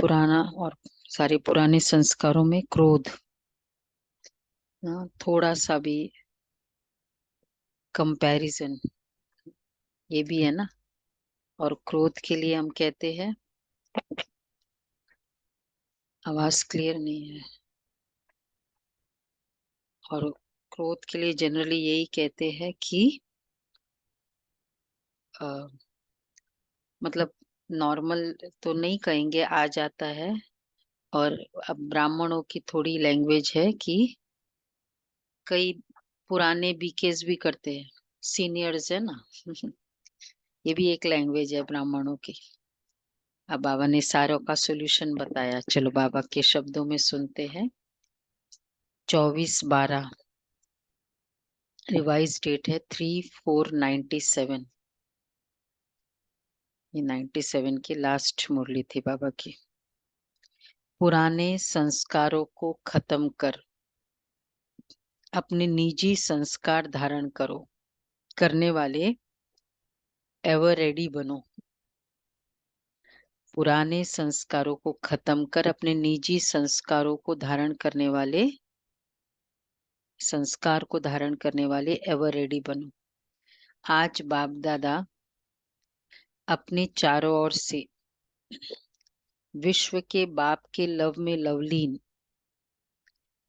पुराना और सारे पुराने संस्कारों में क्रोध ना थोड़ा सा भी कंपैरिजन ये भी है ना। और क्रोध के लिए हम कहते हैं, आवाज क्लियर नहीं है। और क्रोध के लिए जनरली यही कहते हैं कि अ, मतलब नॉर्मल तो नहीं कहेंगे, आ जाता है। और अब ब्राह्मणों की थोड़ी लैंग्वेज है कि कई पुराने बीकेस भी करते हैं, सीनियर्स है ना। ये भी एक लैंग्वेज है ब्राह्मणों की। अब बाबा ने सारों का सॉल्यूशन बताया, चलो बाबा के शब्दों में सुनते हैं। 24/12 रिवाइज डेट है 3/4/97। ये 97 की लास्ट मुरली थी बाबा की। पुराने संस्कारों को खत्म कर अपने निजी संस्कार धारण करो, करने वाले एवर रेडी बनो। पुराने संस्कारों को खत्म कर अपने निजी संस्कार को धारण करने वाले एवर रेडी बनो। आज बाप दादा अपने चारों ओर से विश्व के बाप के लव में लवलीन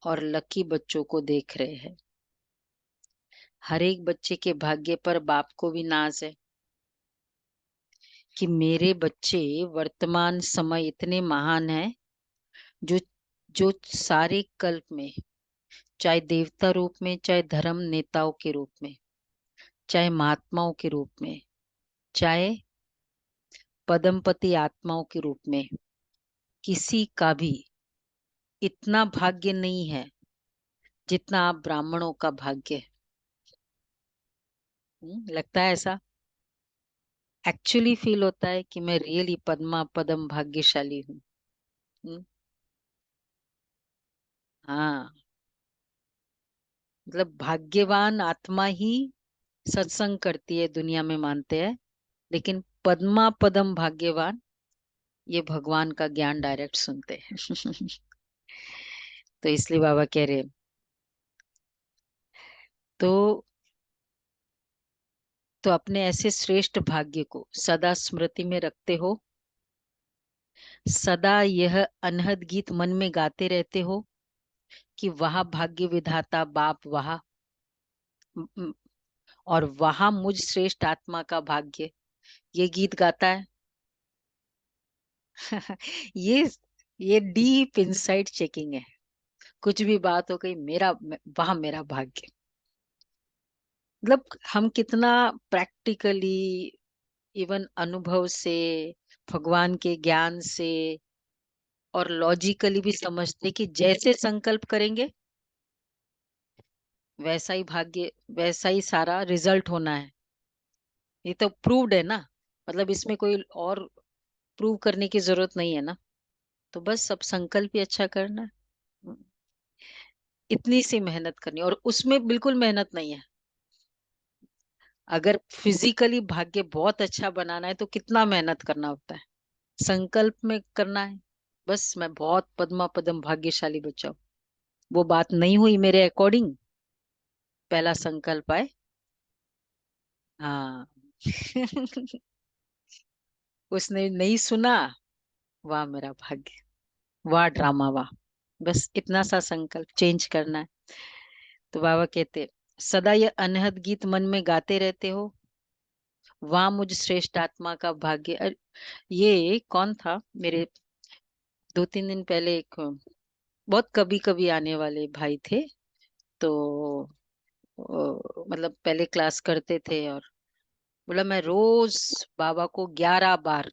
और लकी बच्चों को देख रहे हैं। हर एक बच्चे के भाग्य पर बाप को भी नाज है कि मेरे बच्चे वर्तमान समय इतने महान हैं, जो जो सारे कल्प में, चाहे देवता रूप में, चाहे धर्म नेताओं के रूप में, चाहे महात्माओं के रूप में, चाहे पदमपति आत्माओं के रूप में, किसी का भी इतना भाग्य नहीं है जितना आप ब्राह्मणों का भाग्य है। लगता है ऐसा? एक्चुअली फील होता है कि मैं रियली पद्मा पदम भाग्यशाली हूँ। हम्म, हाँ, मतलब भाग्यवान आत्मा ही सत्संग करती है दुनिया में, मानते हैं। लेकिन पद्मा पदम भाग्यवान ये भगवान का ज्ञान डायरेक्ट सुनते हैं। तो इसलिए बाबा कह रहे हैं, तो अपने ऐसे श्रेष्ठ भाग्य को सदा स्मृति में रखते हो, सदा यह अनहद गीत मन में गाते रहते हो कि वह भाग्य विधाता बाप वहा, और वहां मुझ श्रेष्ठ आत्मा का भाग्य, ये गीत गाता है। ये ये डीप इनसाइड चेकिंग है। कुछ भी बात हो गई, मेरा वहां मेरा भाग्य, मतलब हम कितना प्रैक्टिकली, इवन अनुभव से, भगवान के ज्ञान से और लॉजिकली भी समझते कि जैसे संकल्प करेंगे वैसा ही भाग्य, वैसा ही सारा रिजल्ट होना है। ये तो प्रूव्ड है ना, मतलब इसमें कोई और प्रूव करने की जरूरत नहीं है ना। तो बस सब संकल्प ही अच्छा करना है। इतनी सी मेहनत करनी, और उसमें बिल्कुल मेहनत नहीं है। अगर फिजिकली भाग्य बहुत अच्छा बनाना है तो कितना मेहनत करना होता है, संकल्प में करना है। बस मैं बहुत पद्मा पदम भाग्यशाली बच्चा हूँ, वो बात नहीं हुई मेरे अकॉर्डिंग, पहला संकल्प आए। हाँ। उसने नहीं सुना, वाह मेरा भाग्य, वाह ड्रामा वाह। बस इतना सा संकल्प चेंज करना है। तो बाबा कहते, सदा ये अनहद गीत मन में गाते रहते हो, वाह मुझ श्रेष्ठ आत्मा का भाग्य। ये कौन था मेरे 2-3 दिन पहले, एक बहुत कभी कभी आने वाले भाई थे। तो मतलब पहले क्लास करते थे, और बोला मैं रोज बाबा को 11 बार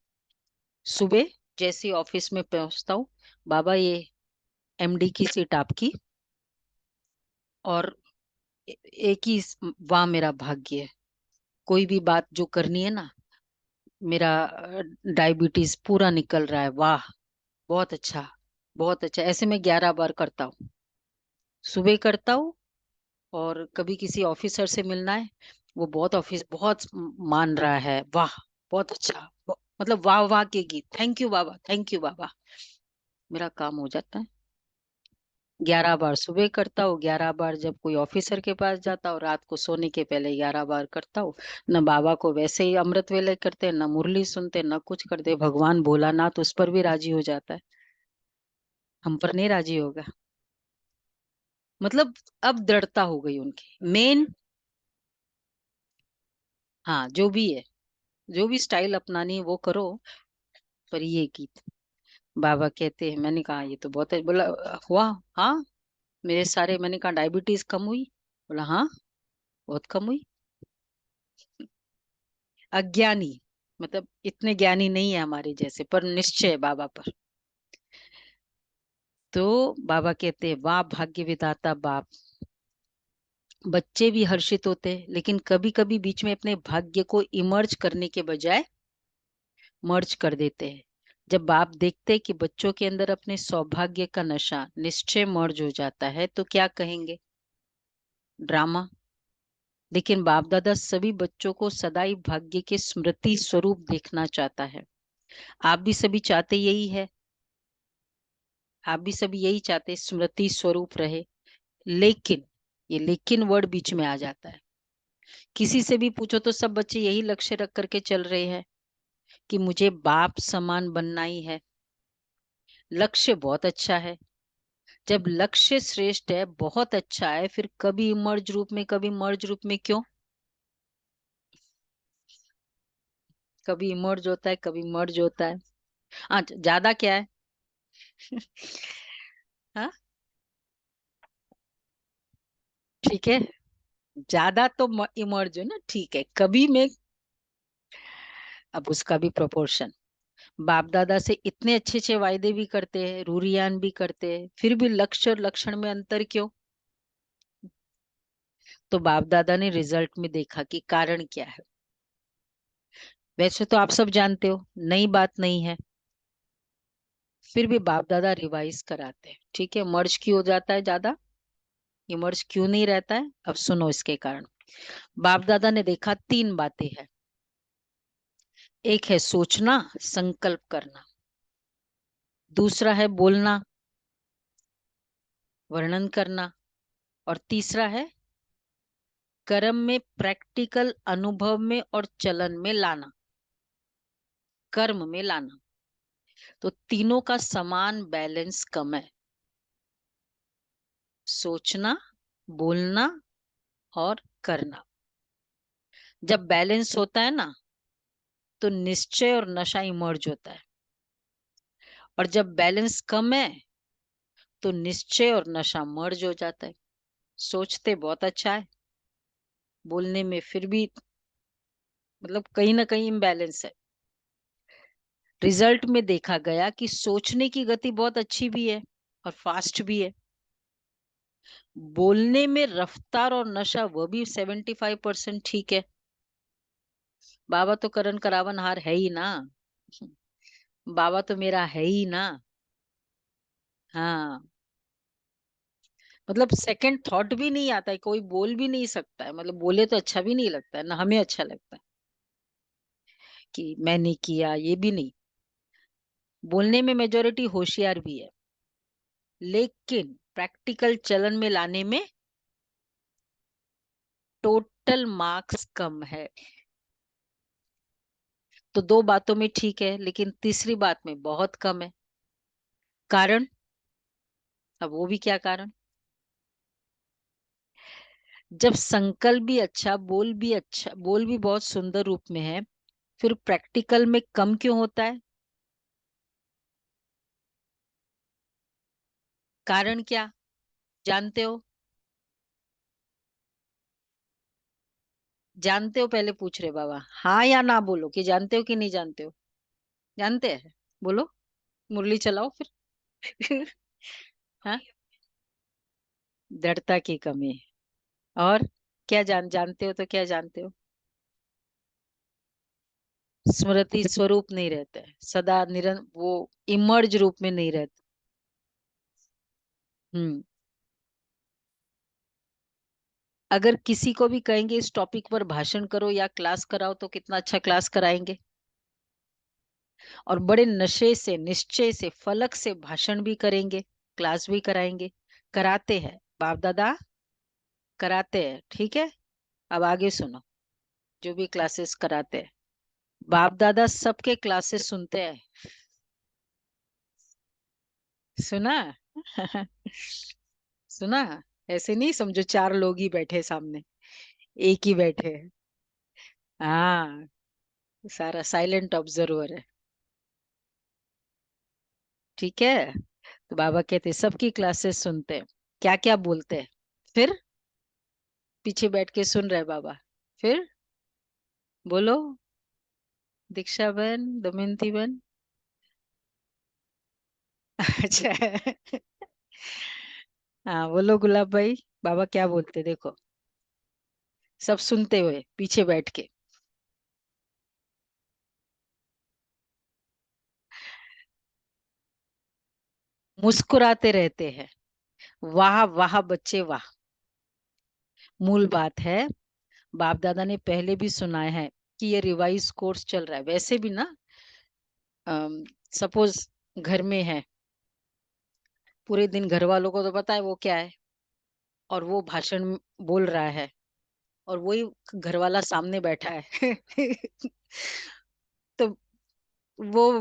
सुबह जैसे ही ऑफिस में पहुंचता हूँ, बाबा ये एमडी की सीट आपकी, और एक ही वाह मेरा भाग्य है। कोई भी बात जो करनी है ना, मेरा डायबिटीज पूरा निकल रहा है, वाह बहुत अच्छा, बहुत अच्छा। ऐसे मैं 11 बार करता हूँ, सुबह करता हूँ। और कभी किसी ऑफिसर से मिलना है, वो बहुत ऑफिस बहुत मान रहा है, वाह बहुत अच्छा, मतलब वाह वाह के गीत, थैंक यू बाबा, थैंक यू बाबा। मेरा काम हो जाता है। 11 बार सुबह करता हूँ, 11 बार जब कोई ऑफिसर के पास जाता हूँ, रात को सोने के पहले 11 बार करता हूँ। न बाबा को वैसे ही अमृत वेले करते, न मुरली सुनते, न कुछ करते। भगवान भोलानाथ उस पर भी राजी हो जाता है, हम पर नहीं राजी होगा। मतलब अब दृढ़ता हो गई उनकी मेन। हाँ जो भी है, जो भी स्टाइल अपनानी है वो करो, पर ये गीत। बाबा कहते हैं, मैंने कहा ये तो बहुत है। बोला हुआ? हाँ। मेरे सारे, मैंने कहा डायबिटीज कम हुई? बोला हाँ, बहुत कम हुई। अज्ञानी, मतलब इतने ज्ञानी नहीं है हमारे जैसे, पर निश्चय है बाबा पर। तो बाबा कहते हैं, वाह भाग्य विधाता बाप। बच्चे भी हर्षित होते हैं, लेकिन कभी कभी बीच में अपने भाग्य को इमर्ज करने के बजाय मर्ज कर देते हैं। जब बाप देखते हैं कि बच्चों के अंदर अपने सौभाग्य का नशा निश्चय मर्ज हो जाता है, तो क्या कहेंगे? ड्रामा। लेकिन बाप दादा सभी बच्चों को सदाई भाग्य के स्मृति स्वरूप देखना चाहता है। आप भी सभी चाहते यही है, आप भी सभी यही चाहते स्मृति स्वरूप रहे। लेकिन ये लेकिन वर्ड बीच में आ जाता है। किसी से भी पूछो तो सब बच्चे यही लक्ष्य रख करके चल रहे हैं कि मुझे बाप समान बनना ही है। लक्ष्य बहुत अच्छा है। जब लक्ष्य श्रेष्ठ है, बहुत अच्छा है, फिर कभी मर्ज रूप में, कभी मर्ज रूप में क्यों? कभी इमर्ज होता है, कभी मर्ज होता है। हाँ, ज्यादा क्या है? हाँ, ठीक है। ज्यादा तो इमर्ज हो ना, ठीक है, कभी में। अब उसका भी प्रोपोर्शन। बाप दादा से इतने अच्छे अच्छे वायदे भी करते हैं, रूरियान भी करते हैं, फिर भी लक्ष्य और लक्षण में अंतर क्यों? तो बाप दादा ने रिजल्ट में देखा कि कारण क्या है। वैसे तो आप सब जानते हो, नई बात नहीं है। फिर भी बाप दादा रिवाइज कराते हैं, ठीक है। मर्ज क्यों हो जाता है ज्यादा, ये मर्ज क्यों नहीं रहता है? अब सुनो इसके कारण। बाप दादा ने देखा 3 बातें हैं। एक है सोचना, संकल्प करना। दूसरा है बोलना, वर्णन करना। और तीसरा है कर्म में, प्रैक्टिकल अनुभव में और चलन में लाना, कर्म में लाना। तो तीनों का समान बैलेंस कम है। सोचना, बोलना और करना। जब बैलेंस होता है ना, तो निश्चय और नशा इमर्ज होता है। और जब बैलेंस कम है, तो निश्चय और नशा मर्ज हो जाता है। सोचते बहुत अच्छा है, बोलने में फिर भी मतलब कहीं ना कहीं इम्बैलेंस है। रिजल्ट में देखा गया कि सोचने की गति बहुत अच्छी भी है और फास्ट भी है। बोलने में रफ्तार और नशा वो भी 75% ठीक है। बाबा तो करण करावन हार है ही ना। बाबा तो मेरा है ही ना। हाँ, मतलब सेकंड थॉट भी नहीं आता है, कोई बोल भी नहीं सकता है। मतलब बोले तो अच्छा भी नहीं लगता है ना, हमें अच्छा लगता है कि मैंने किया, ये भी नहीं। बोलने में मेजोरिटी होशियार भी है, लेकिन प्रैक्टिकल चलन में लाने में टोटल मार्क्स कम है। तो 2 बातों में ठीक है, लेकिन तीसरी बात में बहुत कम है। कारण? अब वो भी क्या कारण? जब संकल्प भी अच्छा, बोल भी अच्छा, बोल भी बहुत सुंदर रूप में है, फिर प्रैक्टिकल में कम क्यों होता है? कारण क्या? जानते हो? जानते हो? पहले पूछ रहे बाबा, हाँ या ना बोलो कि जानते हो कि नहीं जानते हो। जानते हैं? बोलो, मुरली चलाओ फिर। हाँ, दृढ़ता की कमी। और क्या जानते हो? तो क्या जानते हो? स्मृति स्वरूप नहीं रहता है, सदा वो इमर्ज रूप में नहीं रहता। हम्म। अगर किसी को भी कहेंगे इस टॉपिक पर भाषण करो या क्लास कराओ, तो कितना अच्छा क्लास कराएंगे। और बड़े नशे से निश्चय से फलक से भाषण भी करेंगे, क्लास भी कराएंगे, कराते हैं बाप दादा, कराते हैं। ठीक है, अब आगे सुनो, जो भी क्लासेस कराते हैं बाप दादा सबके क्लासेस सुनते हैं। सुना? सुना? ऐसे नहीं समझो चार लोग ही बैठे सामने, एक ही बैठे हैं। हाँ, सारा साइलेंट ऑब्जर्वर है। ठीक है, तो बाबा कहते सबकी क्लासेस सुनते हैं, क्या क्या बोलते हैं। फिर पीछे बैठ के सुन रहे बाबा। फिर बोलो, दीक्षा बहन, दमयंती बहन। अच्छा। हाँ बोलो गुलाब भाई, बाबा क्या बोलते देखो, सब सुनते हुए पीछे बैठ के। मुस्कुराते रहते हैं, वाह वाह बच्चे वाह। मूल बात है, बाप दादा ने पहले भी सुनाया है कि ये रिवाइज कोर्स चल रहा है। वैसे भी ना, सपोज घर में है, पूरे दिन घर वालों को तो पता है वो क्या है, और वो भाषण बोल रहा है, और वही घर वाला सामने बैठा है। तो वो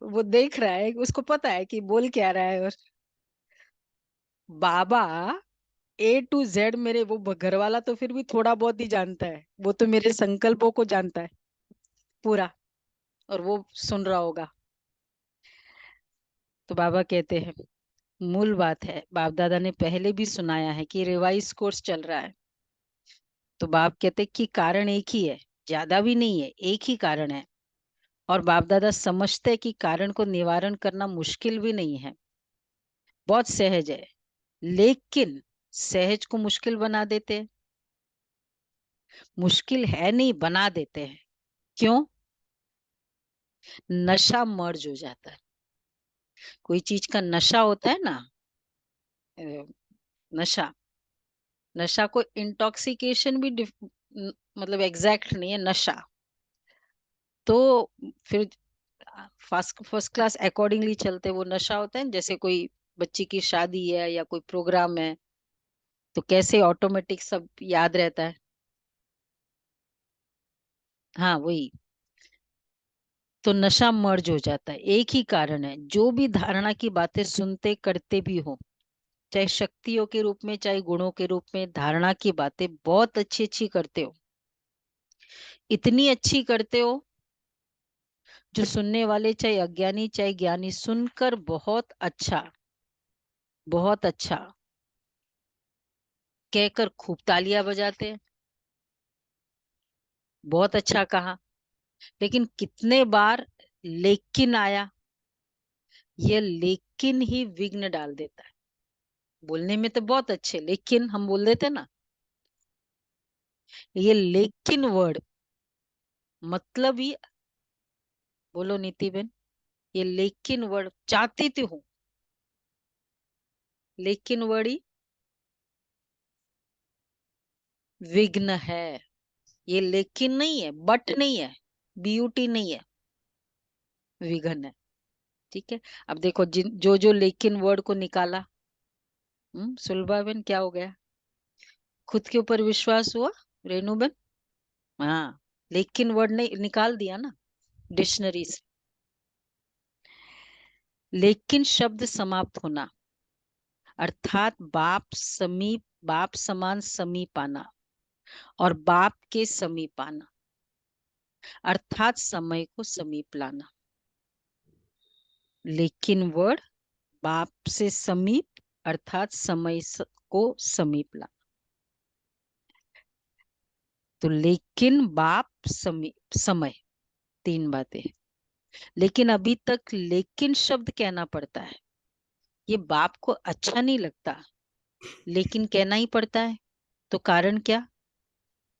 वो देख रहा है, उसको पता है कि बोल क्या रहा है। और बाबा A to Z, मेरे वो घर वाला तो फिर भी थोड़ा बहुत ही जानता है, वो तो मेरे संकल्पों को जानता है पूरा, और वो सुन रहा होगा। तो बाबा कहते हैं मूल बात है, बाप दादा ने पहले भी सुनाया है कि रिवाइज कोर्स चल रहा है। तो बाप कहते कि कारण एक ही है, ज्यादा भी नहीं है, एक ही कारण है। और बाप दादा समझते हैं कि कारण को निवारण करना मुश्किल भी नहीं है, बहुत सहज है। लेकिन सहज को मुश्किल बना देते हैं। मुश्किल है नहीं, बना देते हैं। क्यों? नशा मर्ज हो जाता है। कोई चीज का नशा होता है ना, अ, नशा, नशा को इंटॉक्सिकेशन भी मतलब एग्जैक्ट नहीं है नशा। तो फिर फर्स्ट फर्स्ट क्लास अकॉर्डिंगली चलते वो नशा होता है। जैसे कोई बच्ची की शादी है या कोई प्रोग्राम है, तो कैसे ऑटोमेटिक सब याद रहता है। हाँ वही, तो नशा मर्ज हो जाता है। एक ही कारण है, जो भी धारणा की बातें सुनते करते भी हो, चाहे शक्तियों के रूप में चाहे गुणों के रूप में, धारणा की बातें बहुत अच्छी अच्छी करते हो, इतनी अच्छी करते हो जो सुनने वाले चाहे अज्ञानी चाहे ज्ञानी सुनकर बहुत अच्छा, बहुत अच्छा कहकर खूब तालियां बजाते हैं। बहुत अच्छा कहा, लेकिन कितने बार लेकिन आया, ये लेकिन ही विघ्न डाल देता है। बोलने में तो बहुत अच्छे, लेकिन हम बोल देते ना, ये लेकिन वर्ड मतलब ही, बोलो नीति बेन, ये लेकिन वर्ड चाहती तो हूँ, लेकिन वर्ड ही विघ्न है। ये लेकिन नहीं है, बट नहीं है, ब्यूटी नहीं है, विघ्न है। ठीक है, अब देखो जिन जो जो लेकिन वर्ड को निकाला, सुलभा बेन क्या हो गया? खुद के ऊपर विश्वास हुआ, रेनू बेन? हाँ, लेकिन वर्ड ने निकाल दिया ना डिक्शनरी से। लेकिन शब्द समाप्त होना, अर्थात बाप समीप, बाप समान समीप आना, और बाप के समीप आना, अर्थात समय को समीप लाना। लेकिन वर्ड बाप से समीप, अर्थात समय को समीप लाना। तो लेकिन बाप समीप समय, तीन बातें। लेकिन अभी तक लेकिन शब्द कहना पड़ता है, ये बाप को अच्छा नहीं लगता, लेकिन कहना ही पड़ता है। तो कारण क्या?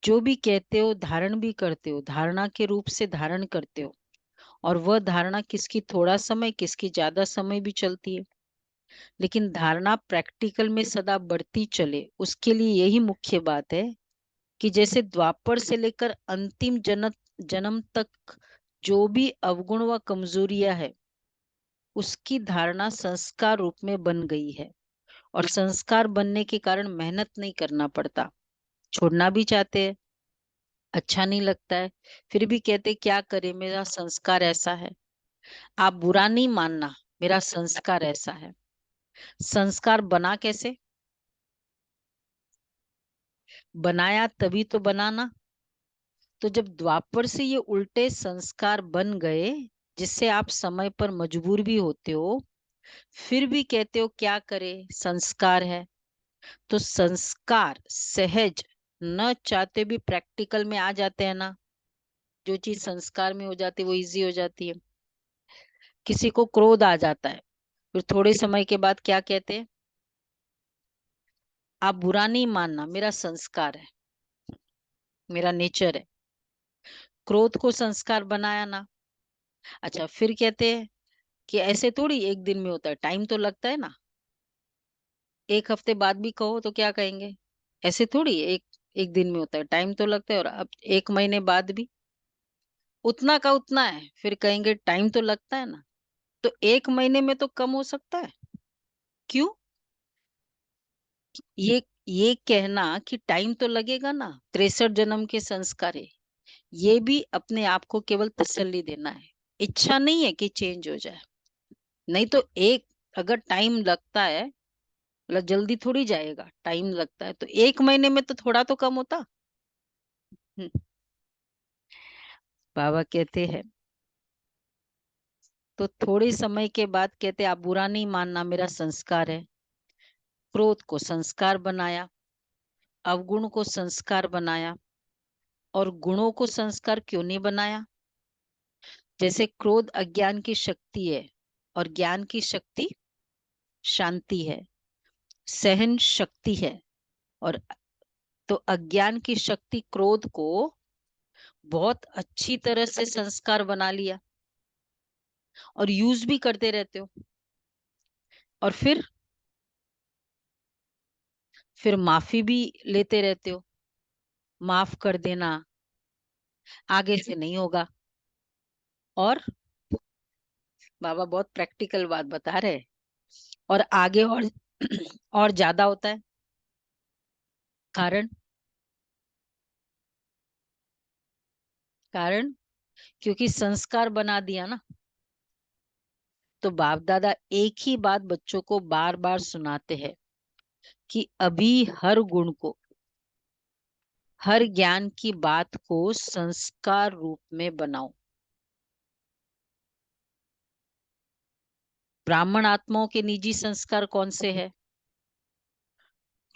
जो भी कहते हो धारण भी करते हो, धारणा के रूप से धारण करते हो, और वह धारणा किसकी थोड़ा समय किसकी ज्यादा समय भी चलती है, लेकिन धारणा प्रैक्टिकल में सदा बढ़ती चले, उसके लिए यही मुख्य बात है कि जैसे द्वापर से लेकर अंतिम जन्म जन्म तक जो भी अवगुण व कमजोरियां है उसकी धारणा संस्कार रूप में बन गई है, और संस्कार बनने के कारण मेहनत नहीं करना पड़ता। छोड़ना भी चाहते हैं, अच्छा नहीं लगता है, फिर भी कहते क्या करे, मेरा संस्कार ऐसा है। आप बुरा नहीं मानना, मेरा संस्कार ऐसा है। संस्कार बना कैसे? बनाया तभी तो बनाना। तो जब द्वापर से ये उल्टे संस्कार बन गए, जिससे आप समय पर मजबूर भी होते हो, फिर भी कहते हो क्या करे, संस्कार है। तो संस्कार सहज न चाहते भी प्रैक्टिकल में आ जाते हैं ना। जो चीज संस्कार में हो जाती है वो इजी हो जाती है। किसी को क्रोध आ जाता है, फिर थोड़े समय के बाद क्या कहते हैं, आप बुरा नहीं मानना, मेरा संस्कार है, मेरा नेचर है। क्रोध को संस्कार बनाया ना। अच्छा, फिर कहते हैं कि ऐसे थोड़ी एक दिन में होता है, टाइम तो लगता है ना। एक हफ्ते बाद भी कहो तो क्या कहेंगे, ऐसे थोड़ी एक एक दिन में होता है, टाइम तो लगता है। और अब एक महीने बाद भी उतना का उतना है, फिर कहेंगे टाइम तो लगता है ना। तो एक महीने में तो कम हो सकता है। क्यों? ये कहना कि टाइम तो लगेगा ना, 63 जन्म के संस्कार है, ये भी अपने आप को केवल तसल्ली देना है। इच्छा नहीं है कि चेंज हो जाए। नहीं तो एक, अगर टाइम लगता है, मतलब जल्दी थोड़ी जाएगा, टाइम लगता है, तो एक महीने में तो थोड़ा तो कम होता। हम्म, बाबा कहते हैं, तो थोड़े समय के बाद कहते आप बुरा नहीं मानना, मेरा संस्कार है। क्रोध को संस्कार बनाया, अवगुण को संस्कार बनाया, और गुणों को संस्कार क्यों नहीं बनाया? जैसे क्रोध अज्ञान की शक्ति है, और ज्ञान की शक्ति शांति है, सहन शक्ति है। और तो अज्ञान की शक्ति क्रोध को बहुत अच्छी तरह से संस्कार बना लिया, और यूज भी करते रहते हो। और फिर माफी भी लेते रहते हो, माफ कर देना, आगे से नहीं होगा। और बाबा बहुत प्रैक्टिकल बात बता रहे हैं। और आगे और ज्यादा होता है। कारण? कारण क्योंकि संस्कार बना दिया ना। तो बाप दादा एक ही बात बच्चों को बार बार सुनाते हैं कि अभी हर गुण को, हर ज्ञान की बात को संस्कार रूप में बनाओ। ब्राह्मण आत्माओं के निजी संस्कार कौन से है?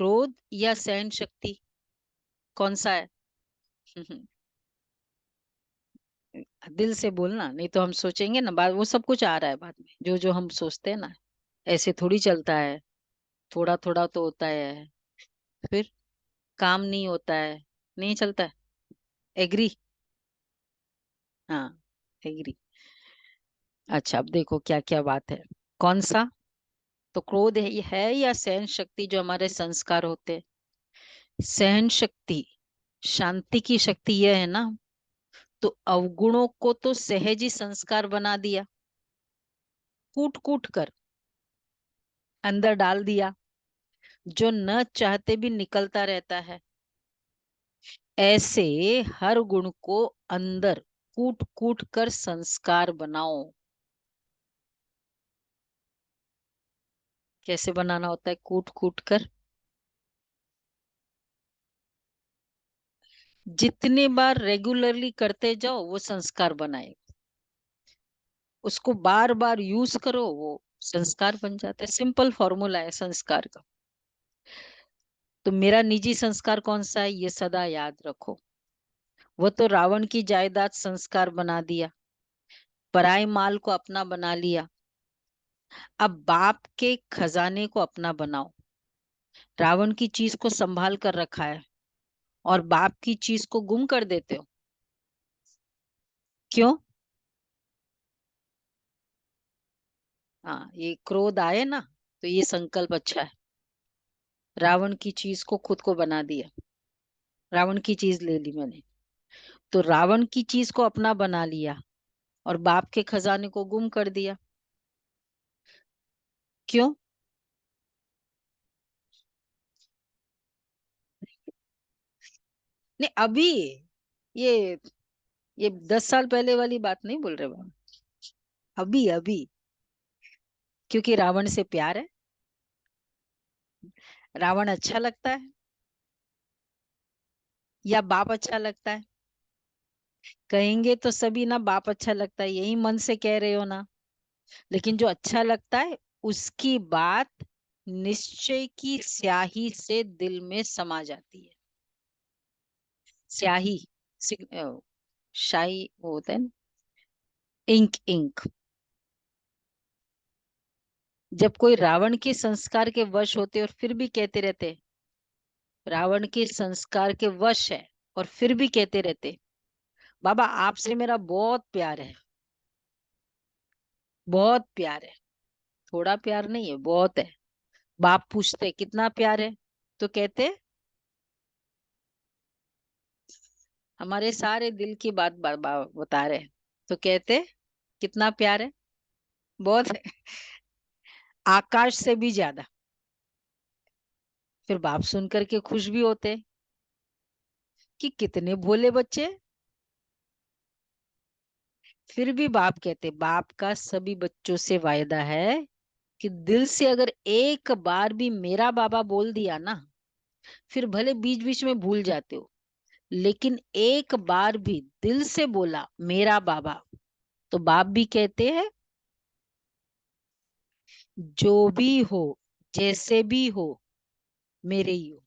क्रोध या सहन शक्ति? कौन सा है? दिल से बोलना, नहीं तो हम सोचेंगे ना, बाद वो सब कुछ आ रहा है बाद में, जो जो हम सोचते हैं ना। ऐसे थोड़ी चलता है, थोड़ा थोड़ा तो होता है। फिर काम नहीं होता है, नहीं चलता है। एग्री? हाँ, एग्री। अच्छा, अब देखो क्या क्या बात है। कौन सा? तो क्रोध है या सहन शक्ति जो हमारे संस्कार होते हैं? सहन शक्ति शांति की शक्ति यह है ना। तो अवगुणों को तो सहज ही संस्कार बना दिया, कूट कूट कर अंदर डाल दिया, जो न चाहते भी निकलता रहता है। ऐसे हर गुण को अंदर कूट कूट कर संस्कार बनाओ। कैसे बनाना होता है कूट कूट कर? जितने बार रेगुलरली करते जाओ वो संस्कार बनाए, उसको बार बार यूज करो, वो संस्कार बन जाता है। सिंपल फॉर्मूला है संस्कार का। तो मेरा निजी संस्कार कौन सा है, ये सदा याद रखो। वो तो रावण की जायदाद संस्कार बना दिया, पराये माल को अपना बना लिया। अब बाप के खजाने को अपना बनाओ। रावण की चीज को संभाल कर रखा है, और बाप की चीज को गुम कर देते हो। क्यों? हाँ, ये क्रोध आए ना, तो ये संकल्प अच्छा है। रावण की चीज को खुद को बना दिया, रावण की चीज ले ली मैंने, तो रावण की चीज को अपना बना लिया। और बाप के खजाने को गुम कर दिया। क्यों? नहीं, अभी ये ये 10 साल पहले वाली बात नहीं बोल रहे बाबा। अभी अभी। क्योंकि रावण से प्यार है। रावण अच्छा लगता है या बाप अच्छा लगता है? कहेंगे तो सभी ना बाप अच्छा लगता है, यही मन से कह रहे हो ना। लेकिन जो अच्छा लगता है उसकी बात निश्चय की स्याही से दिल में समा जाती है। स्याही, शाही वो होता है ना, इंक इंक। जब कोई रावण के संस्कार के वश होते और फिर भी कहते रहते, रावण के संस्कार के वश है और फिर भी कहते रहते, बाबा आपसे मेरा बहुत प्यार है, बहुत प्यार है। थोड़ा प्यार नहीं है, बहुत है। बाप पूछते कितना प्यार है, तो कहते हमारे सारे दिल की बात बता रहे हैं। तो कहते कितना प्यार है, बहुत है, आकाश से भी ज्यादा। फिर बाप सुन करके खुश भी होते कि कितने भोले बच्चे। फिर भी बाप कहते, बाप का सभी बच्चों से वायदा है कि दिल से अगर एक बार भी मेरा बाबा बोल दिया ना, फिर भले बीच बीच में भूल जाते हो, लेकिन एक बार भी दिल से बोला मेरा बाबा, तो बाप भी कहते हैं जो भी हो, जैसे भी हो, मेरे ही हो।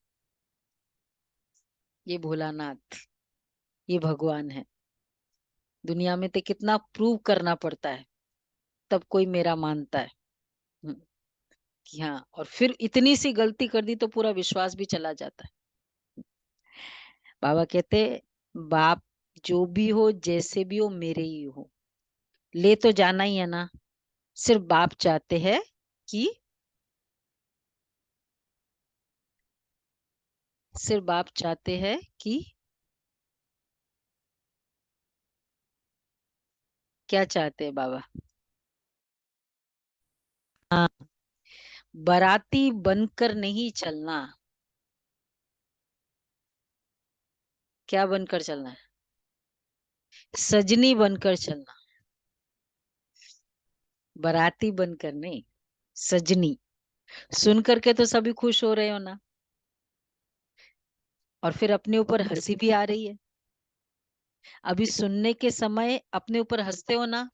ये भोलानाथ, ये भगवान है। दुनिया में तो कितना प्रूव करना पड़ता है, तब कोई मेरा मानता है। हम्म, कि हाँ, और फिर इतनी सी गलती कर दी तो पूरा विश्वास भी चला जाता है। बाबा कहते, बाप जो भी हो, जैसे भी हो, मेरे ही हो। ले तो जाना ही है ना। सिर्फ बाप चाहते हैं कि, सिर्फ बाप चाहते हैं कि, क्या चाहते हैं बाबा? हाँ, बाराती बनकर नहीं चलना। क्या बनकर चलना है? सजनी बनकर चलना। बाराती बनकर नहीं, सजनी। सुन करके तो सभी खुश हो रहे हो ना, और फिर अपने ऊपर हंसी भी आ रही है। अभी सुनने के समय अपने ऊपर हंसते हो ना,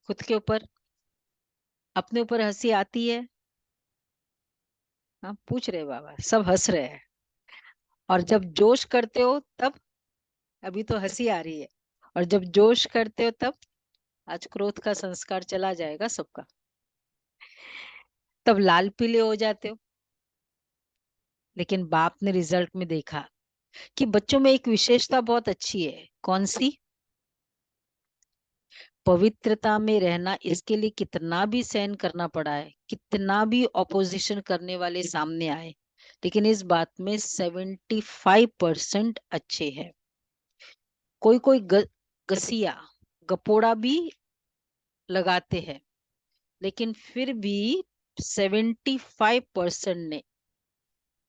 खुद के ऊपर, अपने ऊपर हंसी आती है। हाँ, पूछ रहे बाबा, सब हंस रहे हैं। और जब जोश करते हो तब, अभी तो हंसी आ रही है, और जब जोश करते हो तब, आज क्रोध का संस्कार चला जाएगा सबका, तब लाल पीले हो जाते हो। लेकिन बाप ने रिजल्ट में देखा कि बच्चों में एक विशेषता बहुत अच्छी है। कौन सी? पवित्रता में रहना। इसके लिए कितना भी सहन करना पड़ा है, कितना भी ऑपोजिशन करने वाले सामने आए, लेकिन इस बात में 75% अच्छे हैं। कोई कोई गसिया, गपोड़ा भी लगाते हैं, लेकिन फिर भी 75% ने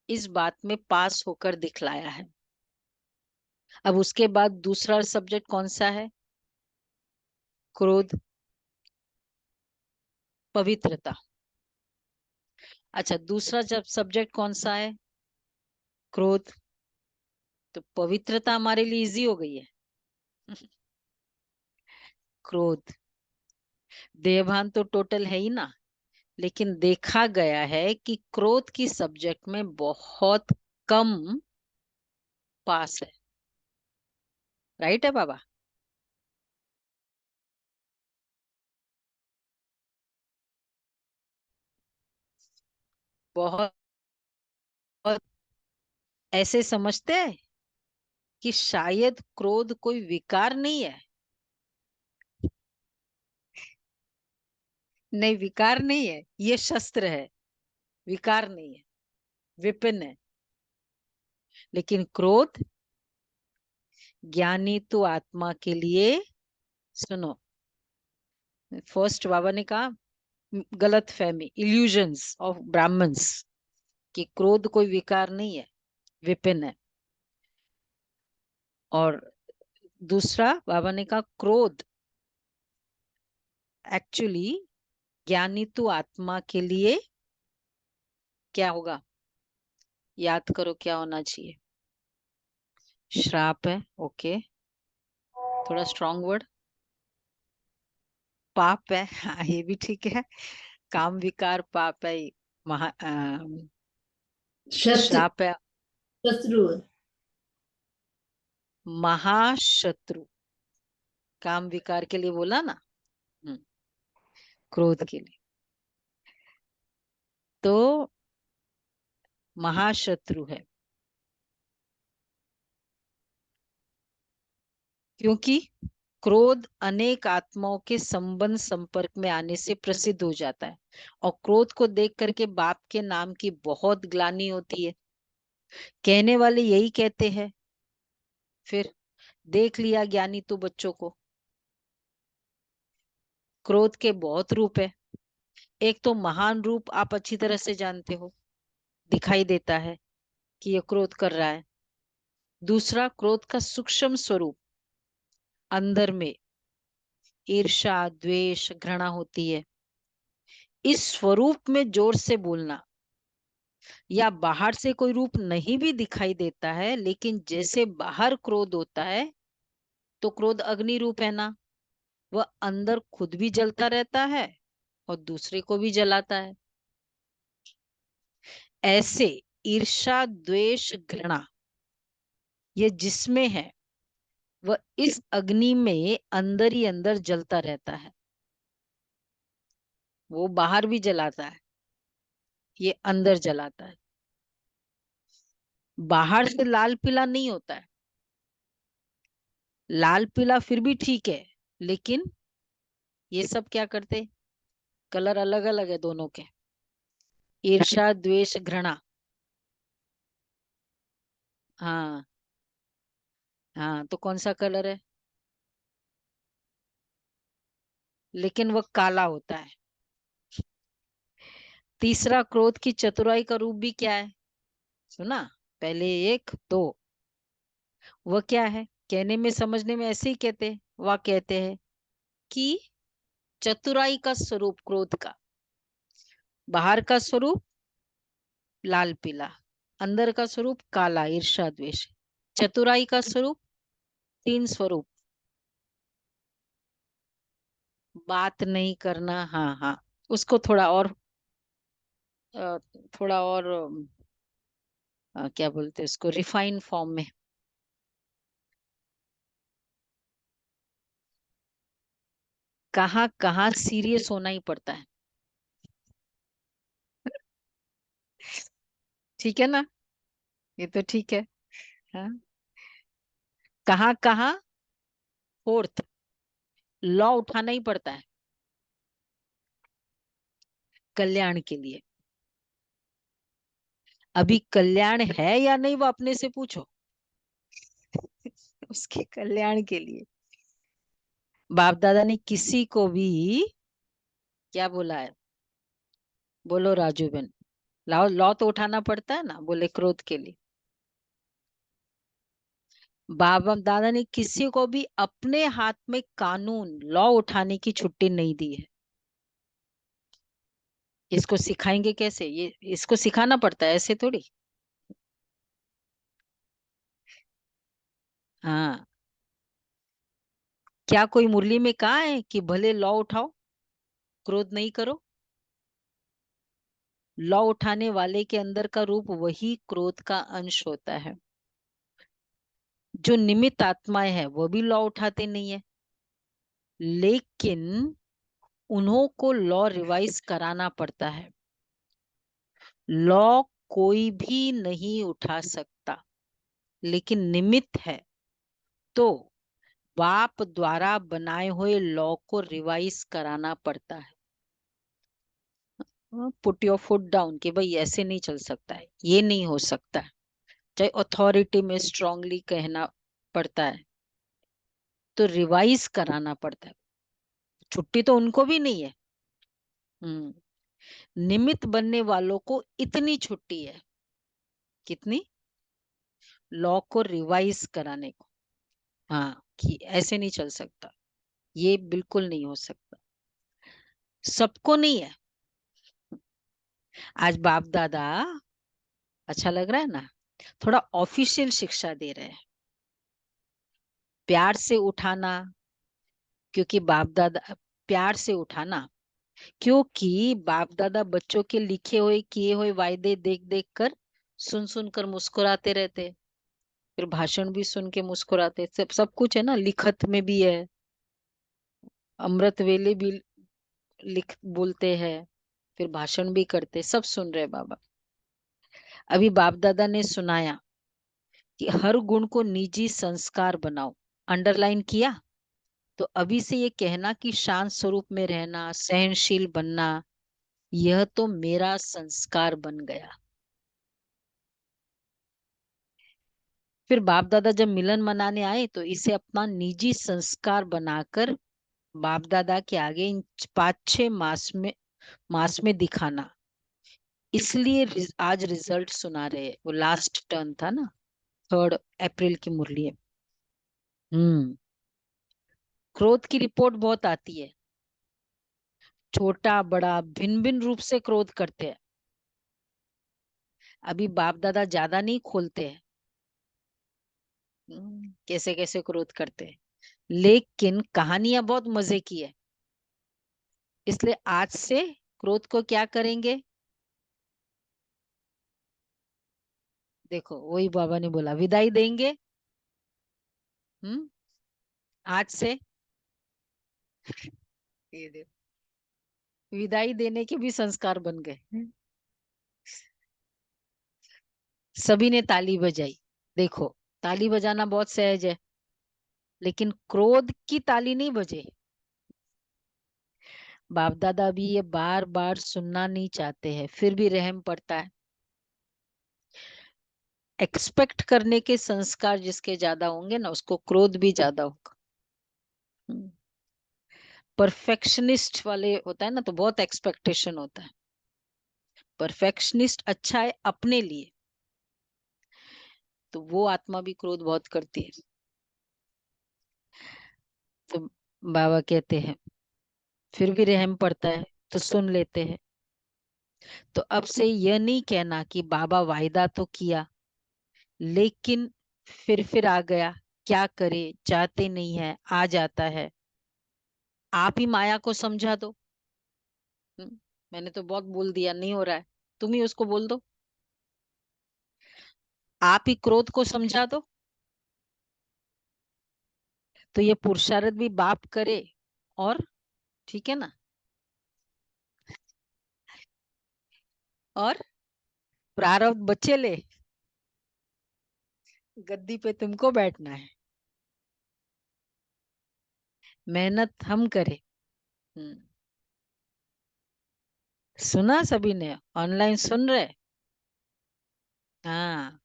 इस बात में पास होकर दिखलाया है। अब उसके बाद दूसरा सब्जेक्ट कौन सा है? क्रोध, पवित्रता। अच्छा, दूसरा जब सब्जेक्ट कौन सा है? क्रोध। तो पवित्रता हमारे लिए इजी हो गई है। क्रोध, देहभान तो टोटल है ही ना। लेकिन देखा गया है कि क्रोध की सब्जेक्ट में बहुत कम पास है। राइट है बाबा? बहुत, बहुत। ऐसे समझते हैं कि शायद क्रोध कोई विकार नहीं है। नहीं, विकार नहीं है, ये शस्त्र है। विकार नहीं है, विपिन है। लेकिन क्रोध ज्ञानी तो आत्मा के लिए सुनो, फर्स्ट बाबा ने कहा गलत फहमी, इल्यूजन्स ऑफ ब्राह्मण्स, कि क्रोध कोई विकार नहीं है, विपिन है। और दूसरा बाबा ने कहा क्रोध एक्चुअली ज्ञानी तो आत्मा के लिए क्या होगा, याद करो क्या होना चाहिए, श्राप है। ओके, थोड़ा स्ट्रॉन्ग वर्ड, पाप है। हाँ ये भी ठीक है, काम विकार पाप है, शत्रु, श्राप है, शत्रु। महाशत्रु। काम विकार के लिए बोला ना, क्रोध के लिए, तो महाशत्रु है, क्योंकि क्रोध अनेक आत्माओं के संबंध संपर्क में आने से प्रसिद्ध हो जाता है, और क्रोध को देख करके बाप के नाम की बहुत ग्लानि होती है। कहने वाले यही कहते हैं, फिर देख लिया ज्ञानी तो बच्चों को, क्रोध के बहुत रूप है। एक तो महान रूप आप अच्छी तरह से जानते हो, दिखाई देता है कि ये क्रोध कर रहा है। दूसरा, क्रोध का सूक्ष्म स्वरूप, अंदर में ईर्ष्या द्वेष घृणा होती है। इस स्वरूप में जोर से बोलना, या बाहर से कोई रूप नहीं भी दिखाई देता है, लेकिन जैसे बाहर क्रोध होता है, तो क्रोध अग्नि रूप है ना, वह अंदर खुद भी जलता रहता है और दूसरे को भी जलाता है। ऐसे ईर्ष्या द्वेष घृणा ये जिसमें है, वह इस अग्नि में अंदर ही अंदर जलता रहता है, वो बाहर भी जलाता है, ये अंदर जलाता है। बाहर से लाल पीला नहीं होता है, लाल पीला फिर भी ठीक है, लेकिन ये सब क्या करते, कलर अलग अलग है दोनों के, ईर्ष्या द्वेष घृणा। हाँ, हाँ तो कौन सा कलर है, लेकिन वह काला होता है। तीसरा, क्रोध की चतुराई का रूप भी क्या है, सुना, पहले एक दो, वह क्या है, कहने में समझने में ऐसे ही कहते, वह कहते हैं कि चतुराई का स्वरूप क्रोध का, बाहर का स्वरूप लाल पीला, अंदर का स्वरूप काला ईर्ष्या द्वेष। चतुराई का स्वरूप तीन स्वरूप, बात नहीं करना, हाँ हाँ, उसको थोड़ा और अ, थोड़ा और क्या बोलते हैं उसको, रिफाइन फॉर्म में, कहाँ कहाँ सीरियस होना ही पड़ता है, ठीक है ना, ये तो ठीक है। हाँ, कहाँ कहाँ, फोर्थ, लॉ उठाना ही पड़ता है कल्याण के लिए। अभी कल्याण है या नहीं वो अपने से पूछो, उसके कल्याण के लिए बाप दादा ने किसी को भी क्या बोला है, बोलो राजू बहन, लॉ लॉ तो उठाना पड़ता है ना, बोले क्रोध के लिए। बाबा दादा ने किसी को भी अपने हाथ में कानून लॉ उठाने की छुट्टी नहीं दी है। इसको सिखाएंगे कैसे, ये इसको सिखाना पड़ता है, ऐसे थोड़ी। हाँ, क्या कोई मुरली में कहा है कि भले लॉ उठाओ क्रोध नहीं करो, लॉ उठाने वाले के अंदर का रूप वही क्रोध का अंश होता है। जो निमित्त आत्माएं है वो भी लॉ उठाते नहीं है, लेकिन उन्हों को लॉ रिवाइज कराना पड़ता है। लॉ कोई भी नहीं उठा सकता, लेकिन निमित्त है, तो बाप द्वारा बनाए हुए लॉ को रिवाइज कराना पड़ता है। पुट योर फुट डाउन, कि भाई ऐसे नहीं चल सकता है, ये नहीं हो सकता है, चाहे अथॉरिटी में स्ट्रांगली कहना पड़ता है। तो रिवाइज कराना पड़ता है। छुट्टी तो उनको भी नहीं है। निमित्त बनने वालों को इतनी छुट्टी है। कितनी? लॉ को रिवाइज कराने को। हाँ, कि ऐसे नहीं चल सकता, ये बिल्कुल नहीं हो सकता। सबको नहीं है। आज बाप दादा, अच्छा लग रहा है ना, थोड़ा ऑफिशियल शिक्षा दे रहे हैं। प्यार से उठाना, क्योंकि बाप दादा, प्यार से उठाना, क्योंकि बाप दादा बच्चों के लिखे हुए किए हुए वायदे देख देख कर, सुन सुन कर मुस्कुराते रहते। फिर भाषण भी सुन के मुस्कुराते। सब सब कुछ है ना, लिखत में भी है, अमृत वेले भी लिख बोलते हैं, फिर भाषण भी करते, सब सुन रहे बाबा। अभी बाप दादा ने सुनाया कि हर गुण को निजी संस्कार बनाओ। अंडरलाइन किया। तो अभी से ये कहना कि शांत स्वरूप में रहना, सहनशील बनना, यह तो मेरा संस्कार बन गया। फिर बाप दादा जब मिलन मनाने आए तो इसे अपना निजी संस्कार बनाकर बाप दादा के आगे इन 5-6 मास में दिखाना। इसलिए आज रिजल्ट सुना रहे हैं। वो लास्ट टर्न था ना, 3 अप्रैल की मुरली है। हम्म। क्रोध की रिपोर्ट बहुत आती है। छोटा बड़ा भिन्न भिन्न रूप से क्रोध करते हैं। अभी बाप दादा ज्यादा नहीं खोलते हैं, कैसे कैसे क्रोध करते हैं, लेकिन कहानियां बहुत मजे की है। इसलिए आज से क्रोध को क्या करेंगे? देखो, वही बाबा ने बोला, विदाई देंगे। हम्म। आज से ये देखो, विदाई देने के भी संस्कार बन गए। सभी ने ताली बजाई। देखो, ताली बजाना बहुत सहज है, लेकिन क्रोध की ताली नहीं बजे। बाप दादा भी ये बार बार सुनना नहीं चाहते हैं, फिर भी रहम पड़ता है। एक्सपेक्ट करने के संस्कार जिसके ज्यादा होंगे ना, उसको क्रोध भी ज्यादा होगा। परफेक्शनिस्ट वाले होता है ना, तो बहुत एक्सपेक्टेशन होता है। परफेक्शनिस्ट अच्छा है अपने लिए, तो वो आत्मा भी क्रोध बहुत करती है। तो बाबा कहते हैं फिर भी रहम पड़ता है, तो सुन लेते हैं। तो अब से यह नहीं कहना कि बाबा वायदा तो किया, लेकिन फिर आ गया, क्या करे, चाहते नहीं है, आ जाता है। आप ही माया को समझा दो। मैंने तो बहुत बोल दिया, नहीं हो रहा है, तुम ही उसको बोल दो। आप ही क्रोध को समझा दो। तो ये पुरुषार्थ भी बाप करे, और ठीक है ना, और प्रारब्ध बच्चे ले, गद्दी पे तुमको बैठना है, मेहनत हम करें। हम्म। सुना सभी ने? ऑनलाइन सुन रहे? हाँ।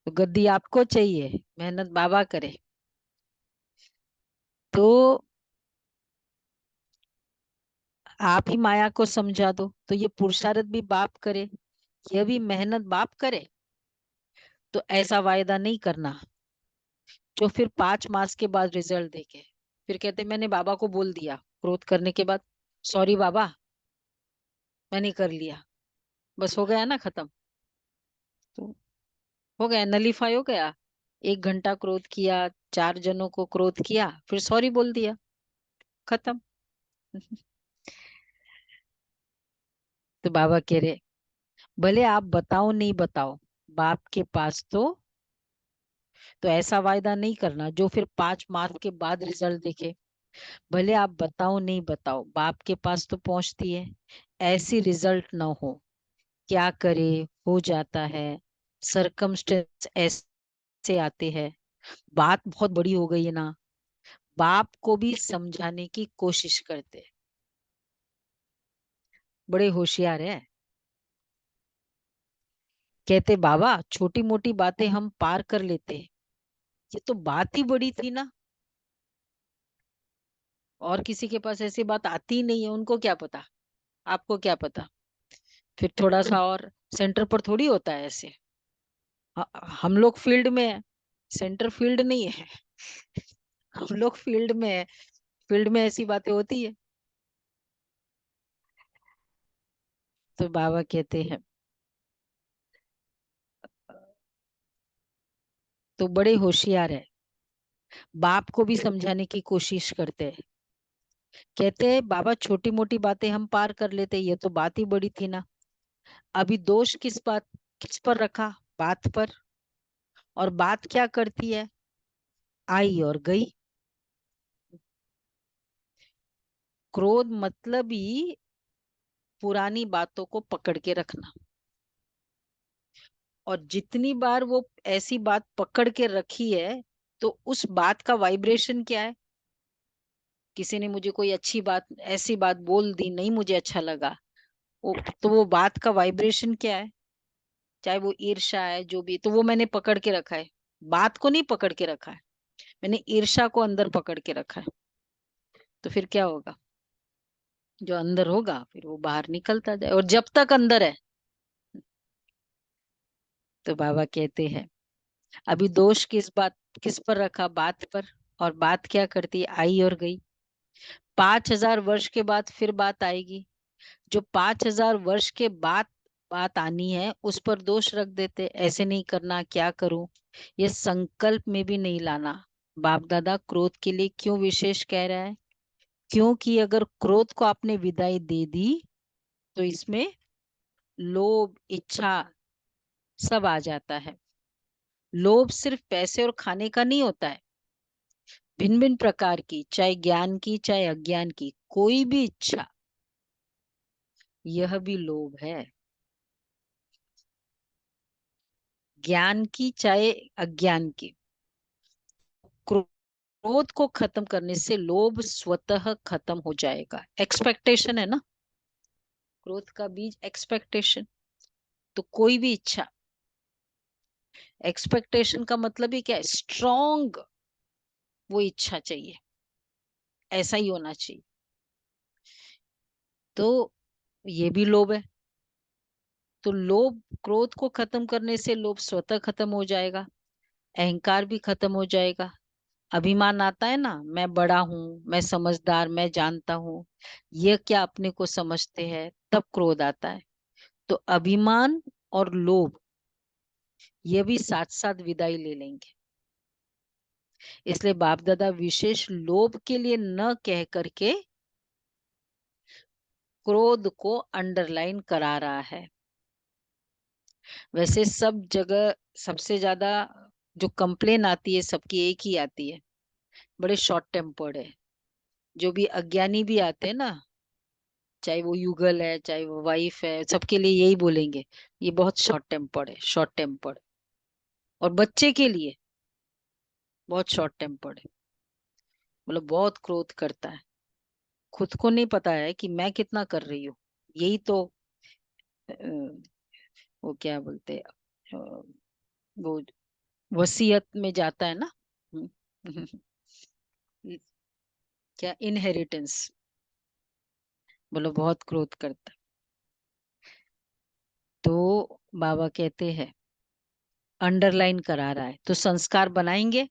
तो गद्दी आपको चाहिए, मेहनत बाबा करे। तो आप ही माया को समझा दो, तो ये पुरुषार्थ भी बाप करे, यह भी मेहनत बाप करे। तो ऐसा वायदा नहीं करना जो फिर 5 मास के बाद रिजल्ट देखे। फिर कहते मैंने बाबा को बोल दिया क्रोध करने के बाद, सॉरी बाबा, मैंने कर लिया, बस हो गया ना खत्म। तो हो गया, नलीफाई हो गया। 1 घंटा क्रोध किया, 4 जनों को क्रोध किया, फिर सॉरी बोल दिया, खत्म। तो बाबा कह रहे, भले आप बताओ नहीं बताओ, बाप के पास तो ऐसा वायदा नहीं करना जो फिर 5 मास के बाद रिजल्ट देखे। भले आप बताओ नहीं बताओ, बाप के पास तो पहुंचती है, ऐसी रिजल्ट ना हो। क्या करे, हो जाता है, सरकमस्टेंस ऐसे आते हैं। बात बहुत बड़ी हो गई है ना, बाप को भी समझाने की कोशिश करते हैं। बड़े होशियार है। कहते बाबा छोटी मोटी बातें हम पार कर लेते हैं, ये तो बात ही बड़ी थी ना। और किसी के पास ऐसी बात आती ही नहीं है, उनको क्या पता, आपको क्या पता। फिर थोड़ा सा और, सेंटर पर थोड़ी होता है ऐसे। हम लोग फील्ड में है, सेंटर फील्ड नहीं है। हम लोग फील्ड में है, फील्ड में ऐसी बातें होती है। तो बाबा कहते हैं, तो बड़े होशियार है, बाप को भी समझाने की कोशिश करते हैं। कहते हैं बाबा छोटी मोटी बातें हम पार कर लेते, ये तो बात ही बड़ी थी ना। अभी दोष किस पर रखा, बात पर। और बात क्या करती है, आई और गई। क्रोध मतलब ही पुरानी बातों को पकड़ के रखना। और जितनी बार वो ऐसी बात पकड़ के रखी है, तो उस बात का वाइब्रेशन क्या है। किसी ने मुझे कोई अच्छी बात, ऐसी बात बोल दी, नहीं मुझे अच्छा लगा, वो तो वो बात का वाइब्रेशन क्या है। चाहे वो ईर्ष्या है, जो भी, तो वो मैंने पकड़ के रखा है। बात को नहीं पकड़ के रखा है, मैंने ईर्ष्या को अंदर पकड़ के रखा है। तो फिर क्या होगा, जो अंदर होगा फिर वो बाहर निकलता जाए, और जब तक अंदर है। तो बाबा कहते हैं, अभी दोष किस पर रखा, बात पर। और बात क्या करती है, आई और गई। 5,000 वर्ष के बाद फिर बात आएगी। जो 5,000 वर्ष के बाद बात आनी है, उस पर दोष रख देते, ऐसे नहीं करना, क्या करूं। ये संकल्प में भी नहीं लाना। बाप दादा क्रोध के लिए क्यों विशेष कह रहा है, क्योंकि अगर क्रोध को आपने विदाई दे दी, तो इसमें लोभ, इच्छा सब आ जाता है। लोभ सिर्फ पैसे और खाने का नहीं होता है, भिन्न भिन्न प्रकार की, चाहे ज्ञान की चाहे अज्ञान की, कोई भी इच्छा, यह भी लोभ है। ज्ञान की चाहे अज्ञान की। क्रोध को खत्म करने से लोभ स्वतः खत्म हो जाएगा। एक्सपेक्टेशन है ना, क्रोध का बीज एक्सपेक्टेशन। तो कोई भी इच्छा, एक्सपेक्टेशन का मतलब ही क्या है, स्ट्रॉन्ग वो इच्छा चाहिए, ऐसा ही होना चाहिए। तो ये भी लोभ है। तो लोभ, क्रोध को खत्म करने से लोभ स्वतः खत्म हो जाएगा, अहंकार भी खत्म हो जाएगा। अभिमान आता है ना, मैं बड़ा हूं, मैं समझदार, मैं जानता हूं, ये क्या अपने को समझते हैं, तब क्रोध आता है। तो अभिमान और लोभ, ये भी साथ साथ विदाई ले लेंगे। इसलिए बाप दादा विशेष लोभ के लिए न कह करके क्रोध को अंडरलाइन करा रहा है। वैसे सब जगह सबसे ज्यादा जो कंप्लेन आती है, सबकी एक ही आती है, बड़े शॉर्ट टेम्पर्ड है। जो भी अज्ञानी भी आते हैं ना, चाहे वो युगल है चाहे वो वाइफ है, सबके लिए यही बोलेंगे, ये बहुत शॉर्ट टेम्पर्ड है, शॉर्ट टेम्पर्ड। और बच्चे के लिए बहुत शॉर्ट टेम्पर्ड है, मतलब बहुत क्रोध करता है। खुद को नहीं पता है कि मैं कितना कर रही हूँ। यही तो वो क्या बोलते हैं, वो वसीयत में जाता है ना। हम्म, क्या, इनहेरिटेंस। बोलो बहुत क्रोध करता है। तो बाबा कहते हैं, अंडरलाइन करा रहा है, तो संस्कार बनाएंगे।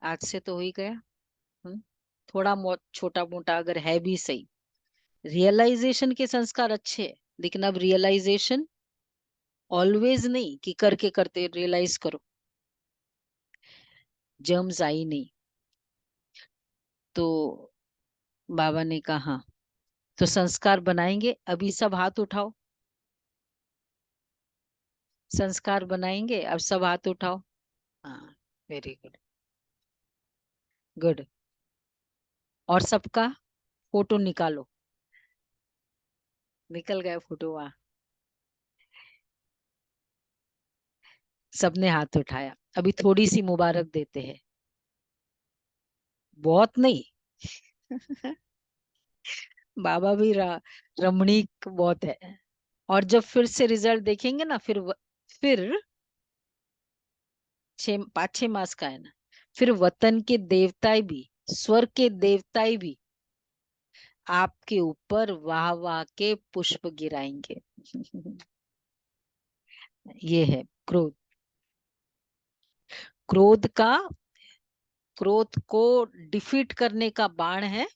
आज से तो हो ही गया। हम्म, थोड़ा छोटा मोटा अगर है भी सही। रियलाइजेशन के संस्कार अच्छे हैं, लेकिन अब रियलाइजेशन ऑलवेज नहीं कि करके करते रियलाइज करो, जर्म्स आई नहीं। तो बाबा ने कहा, तो संस्कार बनाएंगे, अभी सब हाथ उठाओ। संस्कार बनाएंगे, अब सब हाथ उठाओ। हाँ, वेरी गुड, गुड। और सबका फोटो निकालो। निकल गए फोटो, वहां सबने हाथ उठाया। अभी थोड़ी सी मुबारक देते हैं, बहुत नहीं। बाबा भी रमणीक बहुत है। और जब फिर से रिजल्ट देखेंगे ना, फिर 5-6 मास का है ना, फिर वतन के देवता भी स्वर्ग के देवताएं भी आपके ऊपर वाह वाह के पुष्प गिराएंगे। ये है क्रोध। क्रोध का, क्रोध को डिफीट करने का बाण है,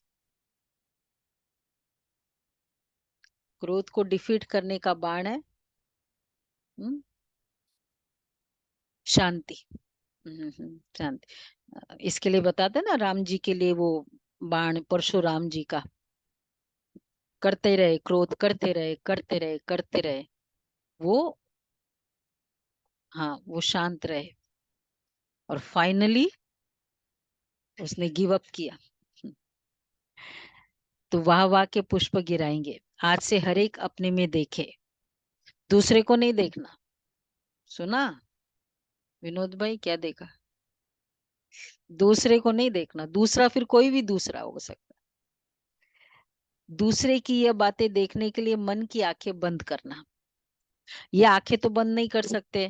क्रोध को डिफीट करने का बाण है हम्म, शांति। शांति। इसके लिए बताते ना, राम जी के लिए वो बाण परशुराम जी का, करते रहे क्रोध, करते रहे करते रहे करते रहे, वो, हाँ वो शांत रहे, और फाइनली उसने गिव अप किया। तो वाह वाह के पुष्प गिराएंगे। आज से हर एक अपने में देखे, दूसरे को नहीं देखना। सुना विनोद भाई, क्या देखा? दूसरे को नहीं देखना, दूसरा फिर कोई भी दूसरा हो सकता है। दूसरे की यह बातें देखने के लिए मन की आंखें बंद करना। ये आंखें तो बंद नहीं कर सकते,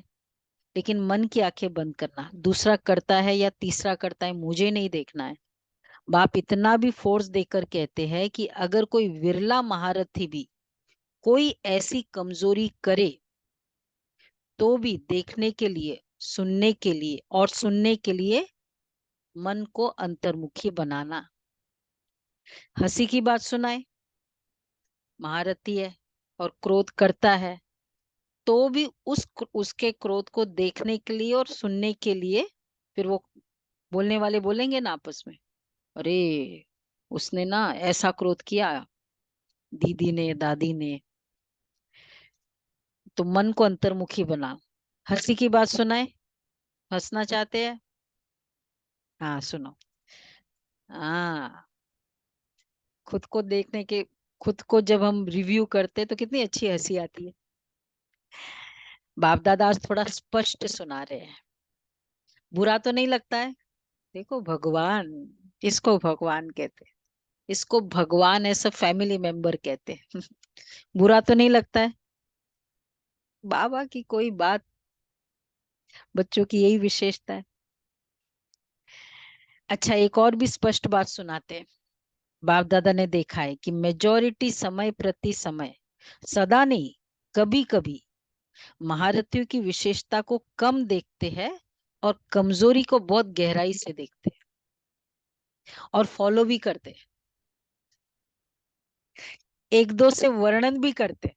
लेकिन मन की आंखें बंद करना। दूसरा करता है या तीसरा करता है, मुझे नहीं देखना है। बाप इतना भी फोर्स देकर कहते हैं कि अगर कोई विरला महारथी भी कोई ऐसी कमजोरी करे, तो भी देखने के लिए, सुनने के लिए, और सुनने के लिए मन को अंतर्मुखी बनाना। हंसी की बात सुनाए, महारथी है और क्रोध करता है, तो भी उसके क्रोध को देखने के लिए और सुनने के लिए, फिर वो बोलने वाले बोलेंगे ना आपस में, अरे उसने ना ऐसा क्रोध किया, दीदी ने, दादी ने। तो मन को अंतर्मुखी बना। हंसी की बात सुनाए, हंसना चाहते हैं? हाँ सुनो। हाँ, खुद को देखने के, खुद को जब हम रिव्यू करते हैं तो कितनी अच्छी हंसी आती है। बाप दादा आज थोड़ा स्पष्ट सुना रहे हैं, बुरा तो नहीं लगता है? देखो भगवान, इसको भगवान कहते हैं, इसको भगवान ऐसा फैमिली मेंबर कहते हैं। बुरा तो नहीं लगता है? बाबा की कोई बात, बच्चों की यही विशेषता है। अच्छा, एक और भी स्पष्ट बात सुनाते हैं। बाप दादा ने देखा है कि मेजोरिटी समय प्रति समय, सदा नहीं, कभी कभी महारथियों की विशेषता को कम देखते हैं और कमजोरी को बहुत गहराई से देखते हैं, और फॉलो भी करते हैं। एक दो से वर्णन भी करते हैं,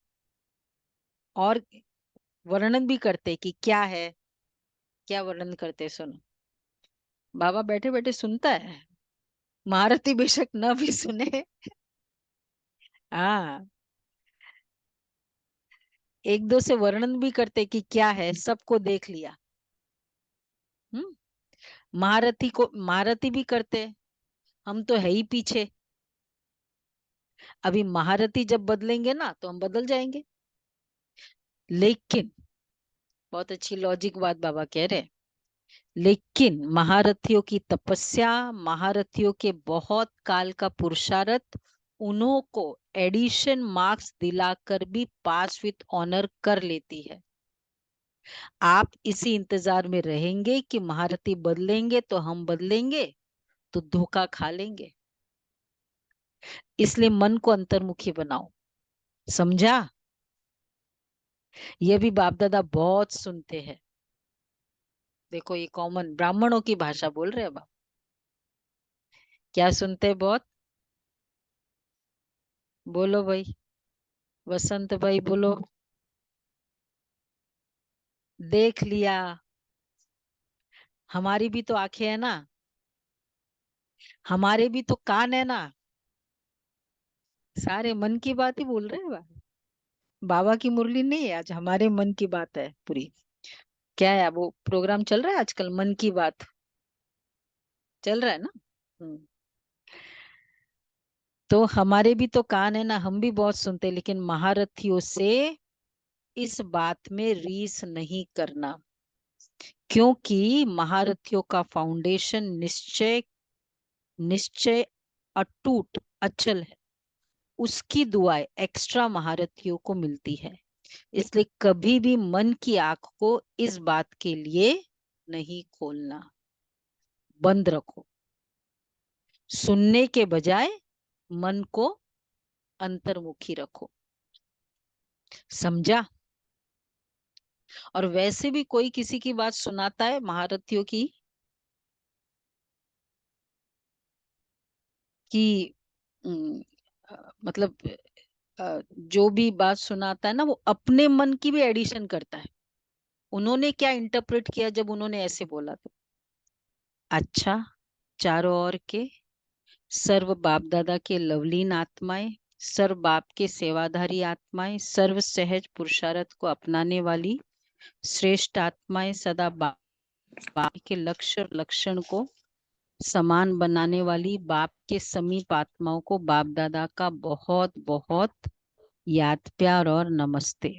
और वर्णन भी करते हैं कि क्या है, क्या वर्णन करते हैं, सुनो। बाबा बैठे बैठे सुनता है, महारथी बेशक न भी सुने। हाँ, एक दो से वर्णन भी करते कि क्या है, सबको देख लिया। हम्म, महारथी को महारथी भी करते, हम तो है ही पीछे। अभी महारथी जब बदलेंगे ना, तो हम बदल जाएंगे। लेकिन बहुत अच्छी लॉजिक बात बाबा कह रहे हैं, लेकिन महारथियों की तपस्या, महारथियों के बहुत काल का पुरुषार्थ, उन्हों को एडिशन मार्क्स दिलाकर भी पास विथ ऑनर कर लेती है। आप इसी इंतजार में रहेंगे कि महारथी बदलेंगे तो हम बदलेंगे, तो धोखा खा लेंगे। इसलिए मन को अंतर्मुखी बनाओ। समझा? ये भी बाप दादा बहुत सुनते हैं। देखो ये कॉमन ब्राह्मणों की भाषा बोल रहे हैं बाप। क्या सुनते हैं बहुत? बोलो भाई, वसंत भाई बोलो। देख लिया, हमारी भी तो आंखें है ना, हमारे भी तो कान है ना, सारे मन की बात ही बोल रहे हैं बाबा। बाबा की मुरली नहीं है आज, हमारे मन की बात है पूरी। क्या है वो प्रोग्राम चल रहा है आजकल, मन की बात चल रहा है ना। हम्म। तो हमारे भी तो कान है ना, हम भी बहुत सुनते हैं, लेकिन महारथियों से इस बात में रीस नहीं करना, क्योंकि महारथियों का फाउंडेशन निश्चय, निश्चय अटूट अचल है। उसकी दुआएं एक्स्ट्रा महारथियों को मिलती है। इसलिए कभी भी मन की आंख को इस बात के लिए नहीं खोलना, बंद रखो। सुनने के बजाय मन को अंतर्मुखी रखो। समझा? और वैसे भी कोई किसी की बात सुनाता है महारथियों की कि मतलब जो भी बात सुनाता है ना, वो अपने मन की भी एडिशन करता है। उन्होंने क्या इंटरप्रेट किया जब उन्होंने ऐसे बोला? तो अच्छा, चारों ओर के सर्व बाप दादा के लवलीन आत्माएं, सर्व बाप के सेवाधारी आत्माएं, सर्व सहज पुरुषार्थ को अपनाने वाली श्रेष्ठ आत्माएं, सदा बाप के लक्ष्य और लक्षण को समान बनाने वाली बाप के समीप आत्माओं को बाप दादा का बहुत बहुत याद प्यार और नमस्ते।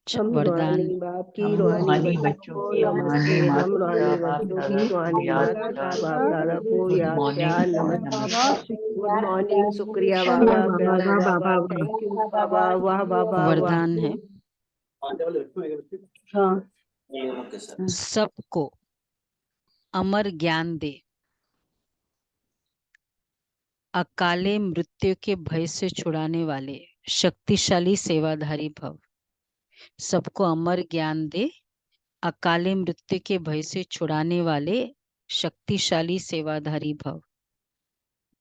हम वरदान। रूहानी बाप की हम रूहानी रूहानी बच्चों बच्चों को की नमस्ते। रूहानी हम माता रूहानी पिता बाप बच्चों की दादा को रूहानी याद माता पिता प्यार बाप दादा को गुड याद मॉर्निंग प्यार और नमस्ते। नमस्ते। गुड मॉर्निंग, शुक्रिया वाह बाबा, बाबा, प्यार वाह है बाबा, बाबा, वाह। थैंक यू बाबा, वाह बाबा वाह। वरदान है हाँ। सबको अमर ज्ञान दे, अकाले मृत्यु के भय से छुड़ाने वाले शक्तिशाली सेवाधारी भव। सबको अमर ज्ञान दे, अकाले मृत्यु के भय से छुड़ाने वाले शक्तिशाली सेवाधारी भव।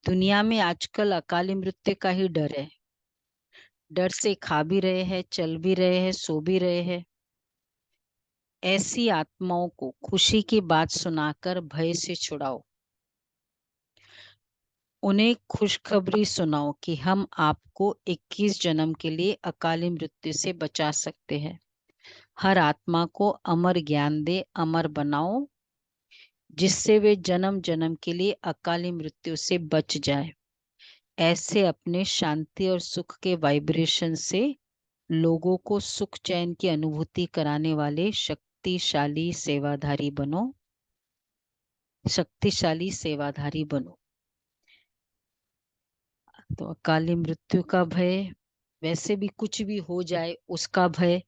दुनिया में आजकल अकाली मृत्यु का ही डर है। डर से खा भी रहे हैं, चल भी रहे हैं, सो भी रहे हैं। ऐसी आत्माओं को खुशी की बात सुनाकर भय से छुड़ाओ। उन्हें खुशखबरी सुनाओ कि हम आपको 21 जन्म के लिए अकाली मृत्यु से बचा सकते हैं। हर आत्मा को अमर ज्ञान दे, अमर बनाओ, जिससे वे जन्म जन्म के लिए अकाली मृत्यु से बच जाए। ऐसे अपने शांति और सुख के वाइब्रेशन से लोगों को सुख चैन की अनुभूति कराने वाले शक्तिशाली सेवाधारी बनो। शक्तिशाली सेवाधारी बनो। तो अकाली मृत्यु का भय, वैसे भी कुछ भी हो जाए उसका भय।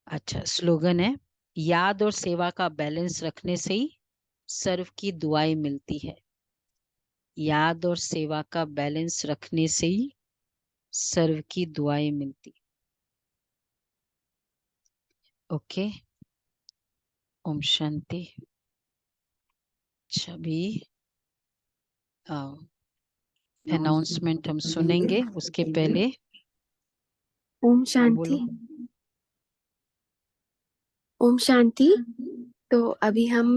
अच्छा, स्लोगन है, याद और सेवा का बैलेंस रखने से ही सर्व की दुआएं मिलती है। याद और सेवा का बैलेंस रखने से ही सर्व की दुआएं मिलती। ओके, ओम शांति। छवि अनाउंसमेंट हम सुनेंगे, उसके पहले ओम हाँ शांति। बोलो। ओम शांति। तो अभी हम